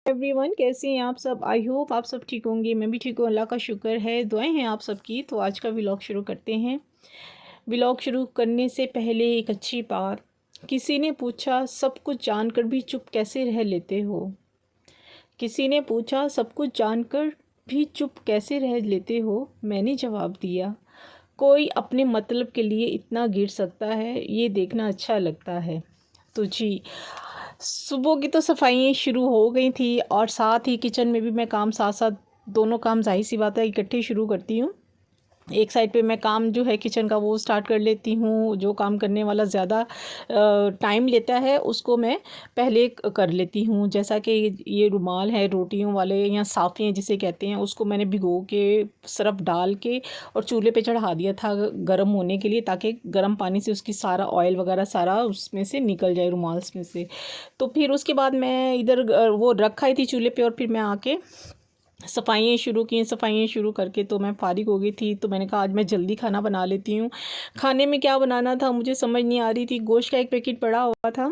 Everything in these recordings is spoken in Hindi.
एवरीवन, कैसे हैं आप सब। आई होप आप सब ठीक होंगे। मैं भी ठीक हूँ, अल्लाह का शुक्र है, दुआएं हैं आप सबकी। तो आज का व्लॉग शुरू करते हैं। व्लॉग शुरू करने से पहले एक अच्छी बात। किसी ने पूछा सब कुछ जानकर भी चुप कैसे रह लेते हो। किसी ने पूछा सब कुछ जानकर भी चुप कैसे रह लेते हो। मैंने जवाब दिया, कोई अपने मतलब के लिए इतना गिर सकता है, ये देखना अच्छा लगता है। तो जी, सुबह की तो सफाइयाँ शुरू हो गई थी और साथ ही किचन में भी मैं काम साथ साथ दोनों काम ज़ाहिर सी बात है इकट्ठे शुरू करती हूँ। एक साइड पे मैं काम जो है किचन का वो स्टार्ट कर लेती हूँ। जो काम करने वाला ज़्यादा टाइम लेता है उसको मैं पहले कर लेती हूँ। जैसा कि ये रुमाल है रोटियों वाले या साफ़ियाँ जिसे कहते हैं, उसको मैंने भिगो के सरफ डाल के और चूल्हे पे चढ़ा दिया था गर्म होने के लिए, ताकि गर्म पानी से उसकी सारा ऑयल वगैरह सारा उसमें से निकल जाए, रुमाल्स में से। तो फिर उसके बाद मैं इधर वो रखा ही थी चूल्हे पे और फिर मैं आके सफाइयाँ शुरू की। सफाइयाँ शुरू करके तो मैं फ़ारिग हो गई थी। तो मैंने कहा आज मैं जल्दी खाना बना लेती हूँ। खाने में क्या बनाना था मुझे समझ नहीं आ रही थी। गोश्त का एक पैकेट पड़ा हुआ था,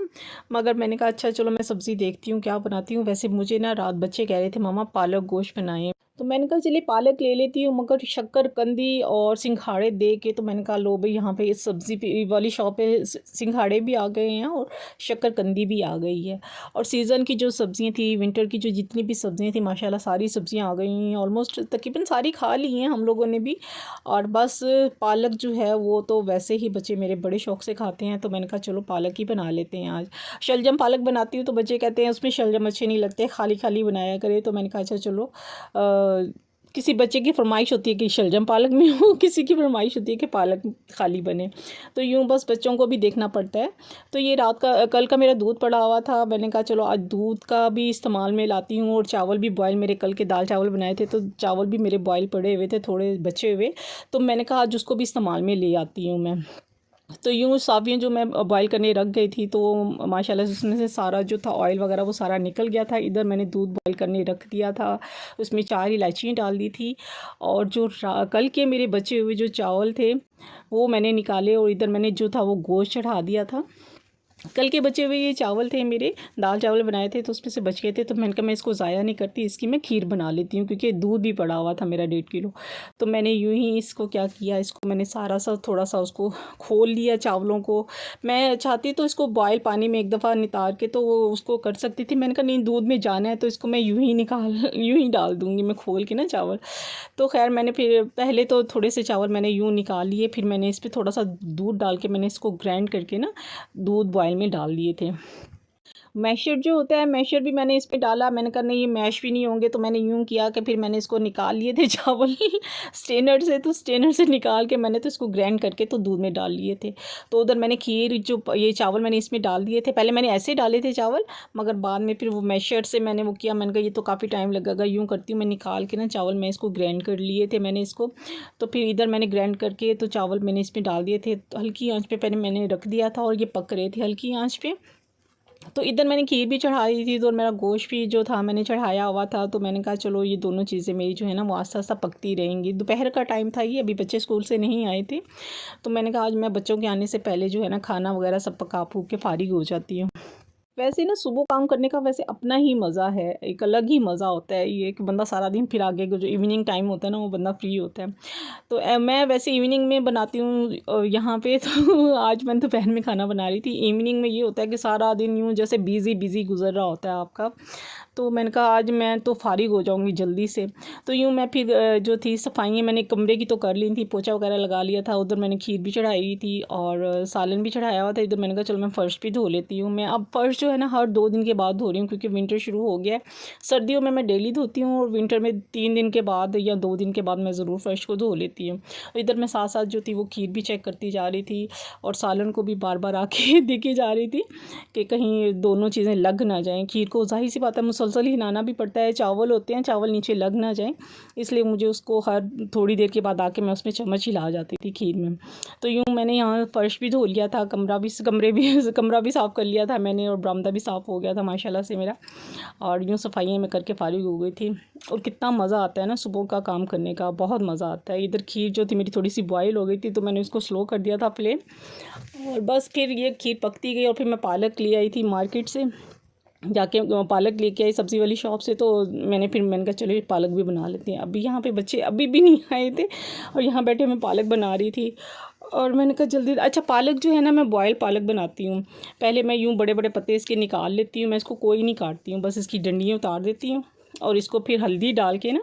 मगर मैंने कहा अच्छा चलो मैं सब्ज़ी देखती हूँ क्या बनाती हूँ। वैसे मुझे ना रात बच्चे कह रहे थे मामा पालक गोश्त बनाएं, तो मैंने कहा चलिए पालक ले लेती हूँ। मगर शक्करकंदी और सिंघाड़े दे के तो मैंने कहा लो भाई, यहाँ पे इस सब्ज़ी वाली शॉप पे सिंघाड़े भी आ गए हैं और शक्करकंदी भी आ गई है। और सीज़न की जो सब्ज़ियाँ थी, विंटर की जो जितनी भी सब्ज़ियाँ थी, माशाल्लाह सारी सब्ज़ियाँ आ गई हैं। ऑलमोस्ट तकरीबन सारी खा ली हैं हम लोगों ने भी। और बस पालक जो है वो तो वैसे ही बच्चे मेरे बड़े शौक़ से खाते हैं, तो मैंने कहा चलो पालक ही बना लेते हैं आज। शलजम पालक बनाती हूँ तो बच्चे कहते हैं उसमें शलजम अच्छे नहीं लगते, खाली खाली बनाया करे। तो मैंने कहा अच्छा चलो किसी बच्चे की फरमाइश होती है कि शलजम पालक में हो, किसी की फरमाइश होती है कि पालक खाली बने। तो यूँ बस बच्चों को भी देखना पड़ता है। तो ये रात का कल का मेरा दूध पड़ा हुआ था, मैंने कहा चलो आज दूध का भी इस्तेमाल में लाती हूँ। और चावल भी बॉयल, मेरे कल के दाल चावल बनाए थे तो चावल भी मेरे बॉयल पड़े हुए थे, थोड़े बचे हुए। तो मैंने कहा आज उसको भी इस्तेमाल में ले आती हूँ मैं। तो यूँ सब्जियाँ जो मैं बॉयल करने रख गई थी, तो माशाल्लाह से उसमें से सारा जो था ऑयल वगैरह वो सारा निकल गया था। इधर मैंने दूध बॉयल करने रख दिया था, उसमें 4 इलायचियाँ डाल दी थी। और जो कल के मेरे बचे हुए जो चावल थे वो मैंने निकाले और इधर मैंने जो था वो गोश्त चढ़ा दिया था। कल के बचे हुए ये चावल थे मेरे, दाल चावल बनाए थे तो उसमें से बच गए थे। तो मैंने कहा मैं इसको ज़ाया नहीं करती, इसकी मैं खीर बना लेती हूँ, क्योंकि दूध भी पड़ा हुआ था मेरा 1.5 किलो। तो मैंने यूँ ही इसको क्या किया, इसको मैंने सारा सा थोड़ा सा उसको खोल लिया चावलों को। मैं चाहती तो इसको बॉयल पानी में एक दफ़ा नितार के तो वो उसको कर सकती थी। मैंने कहा नहीं, दूध में जाना है तो इसको मैं यूँ ही यूँ ही डाल दूँगी मैं खोल के ना चावल। तो खैर मैंने फिर पहले तो थोड़े से चावल मैंने यूँ निकाल लिए, फिर मैंने इस पर थोड़ा सा दूध डाल के मैंने इसको ग्राइंड करके ना दूध बॉयल में डाल दिए थे। मैशर जो होता है, मैशर भी मैंने इस पे डाला। मैंने कहा नहीं ये मैश भी नहीं होंगे, तो मैंने यूँ किया कि फिर मैंने इसको निकाल लिए थे चावल स्ट्रेनर से। तो स्ट्रेनर से निकाल के मैंने तो इसको ग्राइंड करके तो दूध में डाल लिए थे। तो उधर मैंने खीर जो ये चावल मैंने इसमें डाल दिए थे। पहले मैंने ऐसे डाले थे चावल, मगर बाद में फिर वो मैशर से मैंने वो किया। मैंने कहा ये तो काफ़ी टाइम लगेगा, यूँ करती हूँ मैं निकाल के ना चावल मैं इसको ग्राइंड कर लिए थे मैंने इसको। तो फिर इधर मैंने ग्राइंड करके तो चावल मैंने इसमें डाल दिए थे। तो हल्की आँच पे पहले मैंने रख दिया था और ये पक रहे थे हल्की आँच पे। तो इधर मैंने खीर भी चढ़ाई थी, तो मेरा गोश्त भी जो था मैंने चढ़ाया हुआ था। तो मैंने कहा चलो ये दोनों चीज़ें मेरी जो है ना वो आस्ता आस्ता पकती रहेंगी। दोपहर का टाइम था ये, अभी बच्चे स्कूल से नहीं आए थे। तो मैंने कहा आज मैं बच्चों के आने से पहले जो है ना खाना वगैरह सब पका फूक के फारिग हो जाती हूँ। वैसे ना सुबह काम करने का वैसे अपना ही मज़ा है, एक अलग ही मज़ा होता है। ये कि बंदा सारा दिन फिर आगे का जो इवनिंग टाइम होता है ना वो बंदा फ्री होता है। तो मैं वैसे इवनिंग में बनाती हूँ यहाँ पे तो आज मैं दोपहर में खाना बना रही थी। इवनिंग में ये होता है कि सारा दिन यूँ जैसे बिज़ी बिज़ी गुजर रहा होता है आपका। तो मैंने कहा आज मैं तो फारिग हो जाऊँगी जल्दी से। तो यूँ मैं फिर जो थी सफाइयाँ मैंने कमरे की तो कर ली थी, पोछा वगैरह लगा लिया था। उधर मैंने खीर भी चढ़ाई थी और सालन भी चढ़ाया हुआ था। इधर मैंने कहा चलो मैं फ़र्श भी धो लेती हूँ। मैं अब फ़र्श जो है ना हर 2 दिन के बाद धो रही हूँ, क्योंकि विंटर शुरू हो गया है। सर्दियों में मैं डेली धोती हूँ और विंटर में 3 दिन के बाद या 2 दिन के बाद मैं ज़रूर फ़र्श को धो लेती हूँ। इधर मैं साथ साथ जो थी वो खीर भी चेक करती जा रही थी और सालन को भी बार बार आके देखी जा रही थी कि कहीं दोनों चीज़ें लग ना जाएँ। खीर को ज़ाहिर सी बात है मुसलसल हिलाना भी पड़ता है, चावल होते हैं, चावल नीचे लग ना जाएँ, इसलिए मुझे उसको हर थोड़ी देर के बाद आके मैं उसमें चम्मच हिला जाती थी खीर में। तो यूँ मैंने यहाँ फ़र्श भी धो लिया था, कमरा भी साफ़ कर लिया था मैंने और बरामदा भी साफ़ हो गया था माशाल्लाह से मेरा। और यूँ सफाइयाँ मैं करके फ़ारिग हो गई थी। और कितना मज़ा आता है ना सुबह का काम करने का, बहुत मज़ा आता है। इधर खीर जो थी मेरी थोड़ी सी बॉयल हो गई थी, तो मैंने उसको स्लो कर दिया था फ्लेम। और बस फिर ये खीर पकती गई और फिर मैं पालक ले आई थी मार्केट से। जाके पालक लेके आई सब्ज़ी वाली शॉप से, तो मैंने कहा चलो ये पालक भी बना लेते हैं। अभी यहाँ पे बच्चे अभी भी नहीं आए थे और यहाँ बैठे मैं पालक बना रही थी और मैंने कहा जल्दी। अच्छा, पालक जो है ना, मैं बॉयल पालक बनाती हूँ। पहले मैं यूँ बड़े बड़े पत्ते इसके निकाल लेती हूँ, मैं इसको कोई नहीं काटती हूँ, बस इसकी डंडियाँ उतार देती हूँ और इसको फिर हल्दी डाल के ना,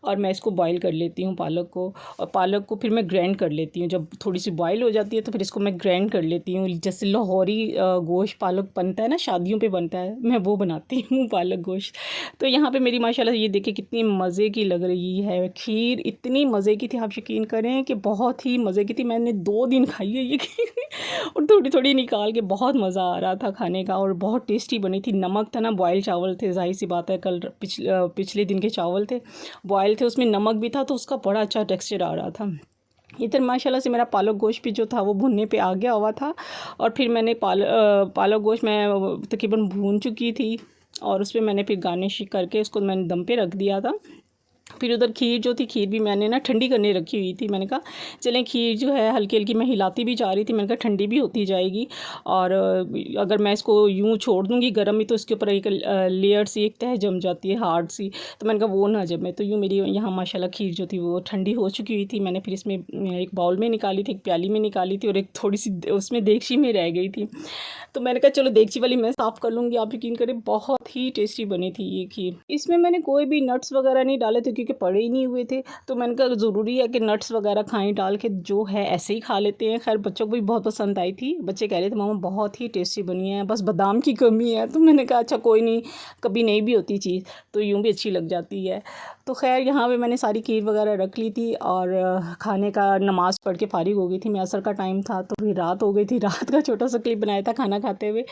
और मैं इसको बॉईल कर लेती हूँ पालक को। और पालक को फिर मैं ग्राइंड कर लेती हूँ, जब थोड़ी सी बॉईल हो जाती है तो फिर इसको मैं ग्राइंड कर लेती हूँ। जैसे लाहौरी गोश्त पालक बनता है ना, शादियों पे बनता है, मैं वो बनाती हूँ पालक गोश्त। तो यहाँ पे मेरी माशाल्लाह ये देखिए कितनी मज़े की लग रही है खीर, इतनी मज़े की थी, आप यकीन करें कि बहुत ही मज़े की थी। मैंने 2 दिन खाई है ये खीर और थोड़ी थोड़ी निकाल के, बहुत मज़ा आ रहा था खाने का और बहुत टेस्टी बनी थी। नमक था ना, बॉयल चावल थे, जाहिर सी बात है, कल पिछले दिन के चावल थे, बॉयल थे, उसमें नमक भी था तो उसका बड़ा अच्छा टेक्सचर आ रहा था। इधर माशाल्लाह से मेरा पालक गोश्त भी जो था वो भुनने पे आ गया हुआ था और फिर मैंने पालक गोश्त मैं तकरीबन भून चुकी थी और उस पर मैंने फिर गार्निश करके उसको मैंने दम पे रख दिया था। फिर उधर खीर जो थी, खीर भी मैंने ना ठंडी करने रखी हुई थी। मैंने कहा चलें खीर जो है हल्की हल्की मैं हिलाती भी जा रही थी, मैंने कहा ठंडी भी होती जाएगी और अगर मैं इसको यूँ छोड़ दूँगी गर्म ही तो इसके ऊपर एक लेयर सी, एक तह जम जाती है हार्ड सी, तो मैंने कहा वो ना जमे। तो यूँ मेरी यहाँ माशाल्लाह खीर जो थी वो ठंडी हो चुकी हुई थी। मैंने फिर इसमें एक बाउल में निकाली थी, एक प्याली में निकाली थी और एक थोड़ी सी उसमें देगची में रह गई थी। तो मैंने कहा चलो देगची वाली मैं साफ़ कर लूँगी। आप यकीन करें बहुत ही टेस्टी बनी थी ये खीर। इसमें मैंने कोई भी नट्स वगैरह नहीं डाले थे क्योंकि पड़े ही नहीं हुए थे, तो मैंने कहा ज़रूरी है कि नट्स वगैरह खाएं, डाल के जो है ऐसे ही खा लेते हैं। खैर बच्चों को भी बहुत पसंद आई थी, बच्चे कह रहे थे मामा बहुत ही टेस्टी बनी है, बस बादाम की कमी है। तो मैंने कहा अच्छा कोई नहीं, कभी नहीं भी होती चीज़ तो यूँ भी अच्छी लग जाती है। तो खैर यहाँ पे मैंने सारी खीर वगैरह रख ली थी और खाने का नमाज़ पढ़ के फ़ारिग हो गई थी मैं, असर का टाइम था तो फिर रात हो गई थी। रात का छोटा सा क्लिप बनाया था खाना खाते हुए।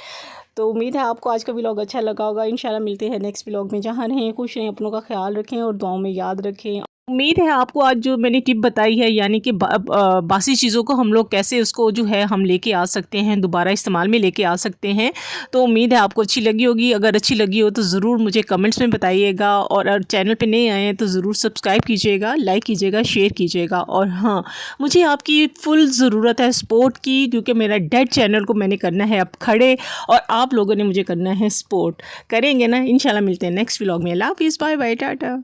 तो उम्मीद है आपको आज का व्लॉग अच्छा लगा होगा। इंशाल्लाह मिलते हैं नेक्स्ट व्लॉग में। जहाँ रहें खुश रहें, अपनों का ख्याल रखें और दुआओं में याद रखें। उम्मीद है आपको आज जो मैंने टिप बताई है, यानी कि बासी चीज़ों को हम लोग कैसे उसको जो है हम लेके आ सकते हैं, दोबारा इस्तेमाल में लेके आ सकते हैं। तो उम्मीद है आपको अच्छी लगी होगी। अगर अच्छी लगी हो तो ज़रूर मुझे कमेंट्स में बताइएगा और अगर चैनल पे नए आए हैं तो ज़रूर सब्सक्राइब कीजिएगा, लाइक कीजिएगा, शेयर कीजिएगा। और हाँ, मुझे आपकी फुल ज़रूरत है सपोर्ट की, क्योंकि मेरा डेड चैनल को मैंने करना है अब खड़े और आप लोगों ने मुझे करना है सपोर्ट। करेंगे ना? इंशाल्लाह मिलते हैं नेक्स्ट व्लॉग में। अल्लाह हाफ़िज़, बाय बाय, टाटा।